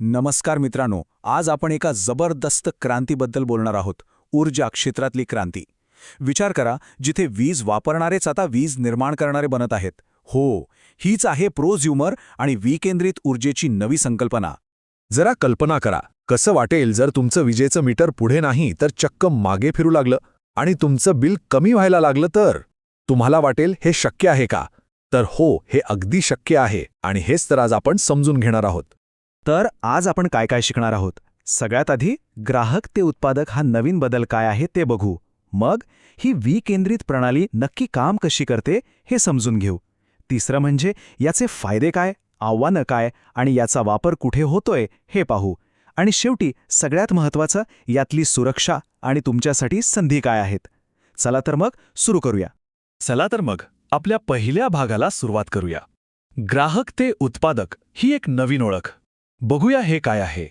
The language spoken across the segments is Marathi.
नमस्कार मित्रांनो, आज आपण एका जबरदस्त क्रांतीबद्दल बोलणार आहोत. ऊर्जा क्षेत्रातली क्रांती. विचार करा, जिथे वीज वापरणारेच आता वीज निर्माण करणारे बनत आहेत. हो, हीच आहे प्रोझ्युमर आणि विकेंद्रित ऊर्जेची नवी संकल्पना. जरा कल्पना करा, कसं वाटेल जर तुमचं विजेचं मीटर पुढे नाही तर चक्क मागे फिरू लागलं आणि तुमचं बिल कमी व्हायला लागलं तर? तुम्हाला वाटेल हे शक्य आहे का? तर हो, हे अगदी शक्य आहे आणि हेच तर आज आपण समजून घेणार आहोत. तर आज आपण काय काय शिकणार आहोत. सगळ्यात आधी ग्राहक ते उत्पादक हा नवीन बदल काय आहे ते बघू. मग ही विकेंद्रित प्रणाली नक्की काम कशी करते हे समजून घेऊ. तिसरं म्हणजे याचे फायदे काय, आव्हानं काय आणि याचा वापर कुठे होतोय हे पाहू. आणि शेवटी सगळ्यात महत्त्वाचं, यातली सुरक्षा आणि तुमच्यासाठी संधी काय आहेत. चला तर मग सुरू करूया. चला तर मग आपल्या पहिल्या भागाला सुरुवात करूया. ग्राहक ते उत्पादक ही एक नवीन ओळख. बघूया हे काय आहे.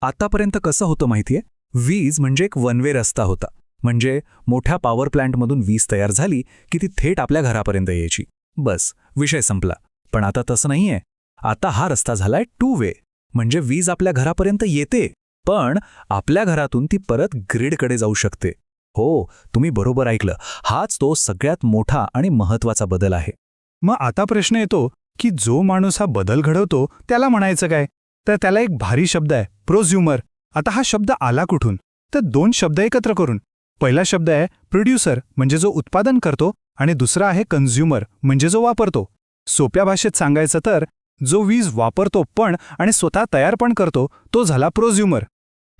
आतापर्यंत कसं होतं माहितीये, वीज म्हणजे एक वन वे रस्ता होता. म्हणजे मोठ्या पॉवर प्लांटमधून वीज तयार झाली की ती थेट आपल्या घरापर्यंत यायची. बस, विषय संपला. पण आता तसं नाहीये. आता हा रस्ता झालाय टू वे. म्हणजे वीज आपल्या घरापर्यंत येते, पण आपल्या घरातून ती परत ग्रिडकडे जाऊ शकते. हो, तुम्ही बरोबर ऐकलं. हाच तो सगळ्यात मोठा आणि महत्त्वाचा बदल आहे. मग आता प्रश्न येतो की जो माणूस हा बदल घडवतो त्याला म्हणायचं काय? तर त्याला एक भारी शब्द आहे, प्रोझ्युमर. आता हा शब्द आला कुठून? तर दोन शब्द एकत्र करून. पहिला शब्द आहे प्रोड्युसर, म्हणजे जो उत्पादन करतो, आणि दुसरा आहे कन्झ्युमर, म्हणजे जो वापरतो. सोप्या भाषेत सांगायचं तर जो वीज वापरतो पण आणि स्वतः तयार पण करतो, तो झाला प्रोझ्युमर.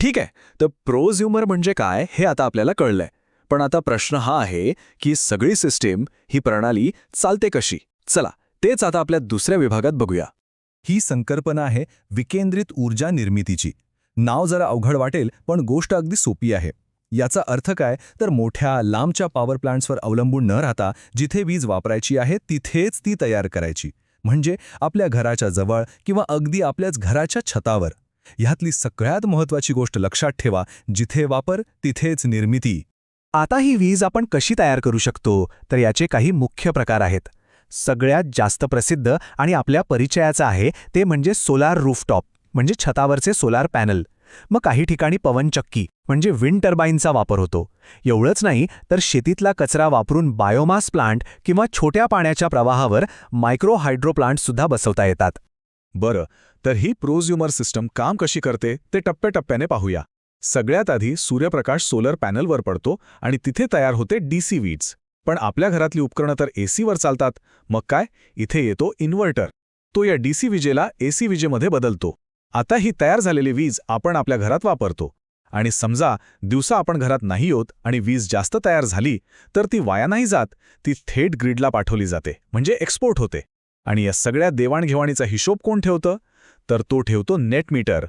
ठीक आहे, तर प्रोझ्युमर म्हणजे काय हे आता आपल्याला कळलंय. पण आता प्रश्न हा आहे की सगळी सिस्टीम, ही प्रणाली चालते कशी? चला, तेच आता आपल्या दुसऱ्या विभागात बघूया. ही संकल्पना आहे विकेंद्रित ऊर्जा निर्मितीची. नाव जरा अवघड वाटेल, पण गोष्ट अगदी सोपी आहे. याचा अर्थ काय, तर मोठ्या लांबच्या पॉवर प्लांट्सवर अवलंबून न राहता जिथे वीज वापरायची आहे तिथेच ती तयार करायची. म्हणजे आपल्या घराच्या जवळ किंवा अगदी आपल्याच घराच्या छतावर. ह्यातली सगळ्यात महत्त्वाची गोष्ट लक्षात ठेवा, जिथे वापर तिथेच निर्मिती. आता ही वीज आपण कशी तयार करू शकतो, तर याचे काही मुख्य प्रकार आहेत. सगळ्यात जास्त प्रसिद्ध आणि आपल्या परिचयाचं आहे ते म्हणजे सोलार रूफटॉप, म्हणजे छतावरचे सोलार पॅनल. मग काही ठिकाणी पवनचक्की म्हणजे विंड टर्बाईनचा वापर होतो. एवढंच नाही तर शेतीतला कचरा वापरून बायोमास प्लांट किंवा छोट्या पाण्याच्या प्रवाहावर मायक्रो हायड्रो प्लांटसुद्धा बसवता येतात. बरं, तर ही प्रोझ्युमर सिस्टम काम कशी करते ते टप्प्याटप्प्याने पाहूया. सगळ्यात आधी सूर्यप्रकाश सोलर पॅनलवर पडतो आणि तिथे तयार होते डीसी वीज. पण आपल्या घरातली उपकरणं तर एसीवर चालतात. मग काय, इथे येतो इन्व्हर्टर. तो या डीसी विजेला एसी विजेमध्ये बदलतो. आता ही तयार झालेली वीज आपण आपल्या घरात वापरतो. आणि समजा दिवसा आपण घरात नाही होत आणि वीज जास्त तयार झाली, तर ती वाया नाही जात, ती थेट ग्रिडला पाठवली जाते, म्हणजे एक्सपोर्ट होते. आणि या सगळ्या देवाणघेवाणीचा हिशोब कोण ठेवतं? तर तो ठेवतो नेट मीटर.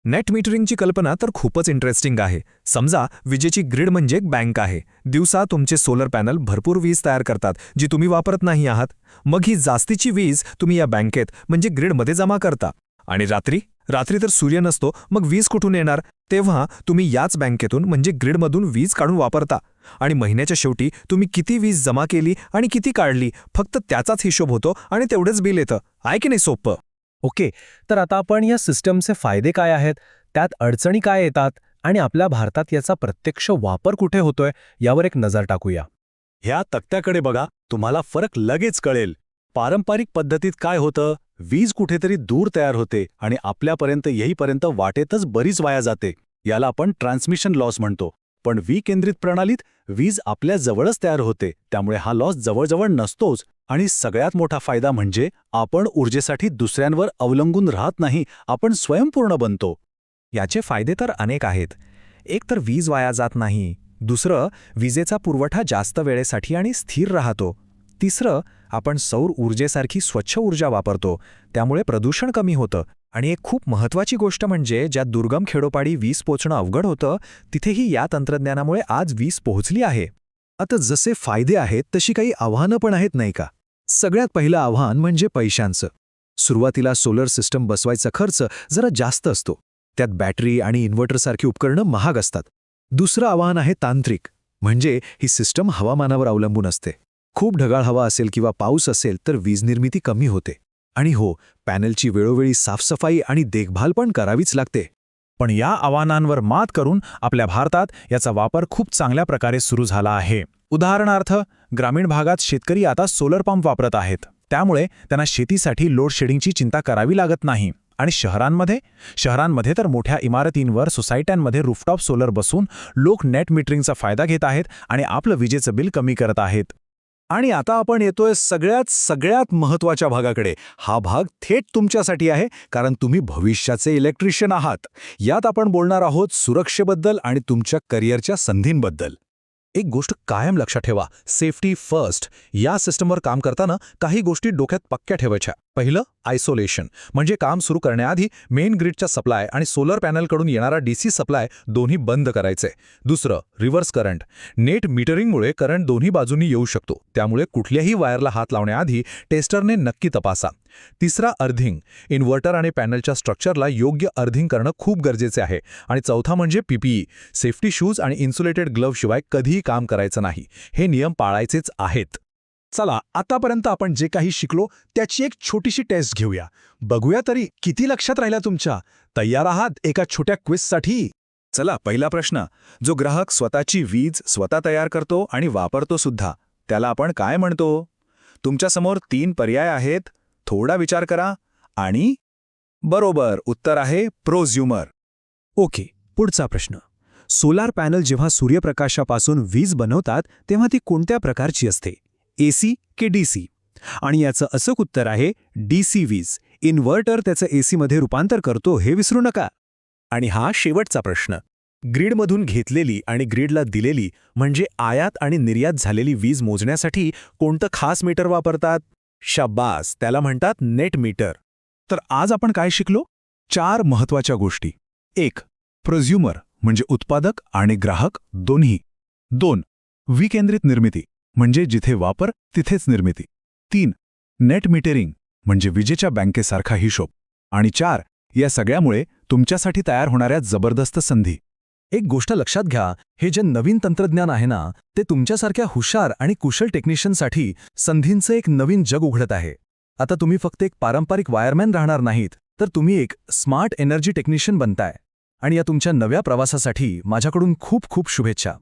नेट मीटरिंगची कल्पना तर खूपच इंटरेस्टिंग आहे. समजा विजेची ग्रिड म्हणजे एक बँक आहे. दिवसा तुमचे सोलर पॅनल भरपूर वीज तयार करतात, जी तुम्ही वापरत नाही आहात. मग ही जास्तीची वीज तुम्ही या बँकेत म्हणजे ग्रिडमध्ये जमा करता. आणि रात्री तर सूर्य नसतो, मग वीज कुठून येणार? तेव्हा तुम्ही याच बँकेतून म्हणजे ग्रिडमधून वीज काढून वापरता. आणि महिन्याच्या शेवटी तुम्ही किती वीज जमा केली आणि किती काढली, फक्त त्याचाच हिशोब होतो आणि तेवढेच बिल येतं. आहे की नाही सोपं? ओके, तर आता आपण या सिस्टमचे फायदे काय आहेत, त्यात अडचणी काय येतात आणि आपल्या भारतात याचा प्रत्यक्ष वापर कुठे होतोय यावर एक नजर टाकूया. ह्या तक्त्याकडे बघा, तुम्हाला फरक लगेच कळेल. पारंपरिक पद्धतीत काय होतं, वीज कुठेतरी दूर तयार होते आणि आपल्यापर्यंत येईपर्यंत वाटेतच बरीच वाया जाते. याला आपण ट्रान्समिशन लॉस म्हणतो. पण विकेंद्रित प्रणालीत वीज आपल्या जवळच तयार होते, त्यामुळे हा लॉस जवळजवळ नसतोच. आणि सगळ्यात मोठा फायदा म्हणजे आपण ऊर्जेसाठी दुसऱ्यांवर अवलंबून राहत नाही, आपण स्वयंपूर्ण बनतो. याचे फायदे तर अनेक आहेत. एक तर वीज वाया जात नाही. दुसरं, विजेचा पुरवठा जास्त वेळेसाठी आणि स्थिर राहतो. तिसरं, आपण सौर ऊर्जेसारखी स्वच्छ ऊर्जा वापरतो, त्यामुळे प्रदूषण कमी होतं. आणि एक खूप महत्त्वाची गोष्ट म्हणजे ज्या दुर्गम खेडोपाडी वीज पोचणं अवघड होतं, तिथेही या तंत्रज्ञानामुळे आज वीज पोहोचली आहे. आता जसे फायदे आहेत तशी काही आव्हानं पण आहेत, नाही का? सगळ्यात पहिलं आव्हान म्हणजे पैशांचं. सुरुवातीला सोलर सिस्टम बसवायचा खर्च जरा जास्त असतो. त्यात बॅटरी आणि इन्व्हर्टरसारखी उपकरणं महाग असतात. दुसरं आव्हान आहे तांत्रिक, म्हणजे ही सिस्टम हवामानावर अवलंबून असते. खूप ढगाळ हवा असेल किंवा पाऊस असेल तर वीज निर्मिती कमी होते. आणि हो, पॅनेलची वेळोवेळी साफसफाई आणि देखभाल पण करावीच लागते. पण या आव्हानांवर मात करून आपल्या भारतात याचा वापर खूप चांगल्या प्रकारे सुरू झाला आहे. उदाहरणार्थ, ग्रामीण भागात शेतकरी आता सोलर पंप वापरत आहेत. त्यामुळे त्यांना शेतीसाठी लोड शेडिंगची चिंता करावी लागत नाही. आणि शहरांमध्ये तर मोठ्या इमारतींवर सोसायट्यांमध्ये रूफटॉप सोलर बसून लोक नेट मीटरिंगचा फायदा घेत आहेत आणि आपलं विजेचं बिल कमी करत आहेत. आणि आता आपण येतोय सगळ्यात महत्त्वाच्या भागाकडे. हा भाग थेट तुमच्यासाठी आहे, कारण तुम्ही भविष्याचे इलेक्ट्रिशियन आहात. यात आपण बोलणार आहोत सुरक्षेबद्दल आणि तुमच्या करिअरच्या संधींबद्दल. एक गोष्ट कायम लक्षात ठेवा, सेफ्टी फर्स्ट. या सिस्टमवर काम करताना काही गोष्टी डोक्यात पक्क्या ठेवायच्या. पहिलं, आयसोलेशन, म्हणजे काम सुरू करण्याआधी मेन ग्रिडच्या सप्लाय आणि सोलर पॅनलकडून येणारा डीसी सप्लाय दोन्ही बंद करायचे. दुसरं, रिव्हर्स करंट. नेट मीटरिंगमुळे करंट दोन्ही बाजूंनी येऊ शकतो, त्यामुळे कुठल्याही वायरला हात लावण्याआधी टेस्टरने नक्की तपासा. तिसरा, अर्थिंग. इन्व्हर्टर आणि पॅनलच्या स्ट्रक्चरला योग्य अर्थिंग करणं खूप गरजेचे आहे. आणि चौथा म्हणजे पीपीई. सेफ्टी शूज आणि इन्सुलेटेड ग्लव्हशिवाय कधीही काम करायचं नाही. हे नियम पाळायचेच आहेत. चला, आतापर्यंत आपण जे काही शिकलो त्याची एक छोटीशी टेस्ट घेऊया. बघूया तरी किती लक्षात राहिल्या तुमच्या. तयार आहात एका छोट्या क्विजसाठी? चला, पहिला प्रश्न. जो ग्राहक स्वतःची वीज स्वतः तयार करतो आणि वापरतो सुद्धा, त्याला आपण काय म्हणतो? तुमच्यासमोर 3 पर्याय आहेत. थोडा विचार करा आणि बरोबर उत्तर आहे प्रोझ्युमर. ओके, पुढचा प्रश्न. सोलार पॅनल जेव्हा सूर्यप्रकाशापासून वीज बनवतात तेव्हा ती कोणत्या प्रकारची असते? एसी की डीसी? आणि याचं अचूक उत्तर आहे डीसी वीज. इन्व्हर्टर त्याचं एसीमध्ये रूपांतर करतो, हे विसरू नका. आणि हा शेवटचा प्रश्न. ग्रीडमधून घेतलेली आणि ग्रीडला दिलेली म्हणजे आयात आणि निर्यात झालेली वीज मोजण्यासाठी कोणतं खास मीटर वापरतात? शाब्बास, त्याला म्हणतात नेट मीटर. तर आज आपण काय शिकलो? 4 महत्त्वाच्या गोष्टी. 1. प्रोझ्युमर म्हणजे उत्पादक आणि ग्राहक दोन्ही. 2. विकेंद्रित निर्मिती म्हणजे जिथे वापर तिथेच निर्मिती. 3. नेट मीटरिंग म्हणजे विजेच्या बँकेसारखा हिशोब. आणि 4. या सगळ्यामुळे तुमच्यासाठी तयार होणाऱ्या जबरदस्त संधी. एक गोष्ट लक्षात घ्या, हे जे नवीन तंत्रज्ञान आहे ना, ते तुमच्यासारख्या हुशार आणि कुशल टेक्निशियनसाठी संधींचं एक नवीन जग उघडत आहे. आता तुम्ही फक्त एक पारंपरिक वायरमॅन राहणार नाहीत, तर तुम्ही एक स्मार्ट एनर्जी टेक्निशियन बनताय. आणि या तुमच्या नव्या प्रवासासाठी माझ्याकडून खूप खूप शुभेच्छा.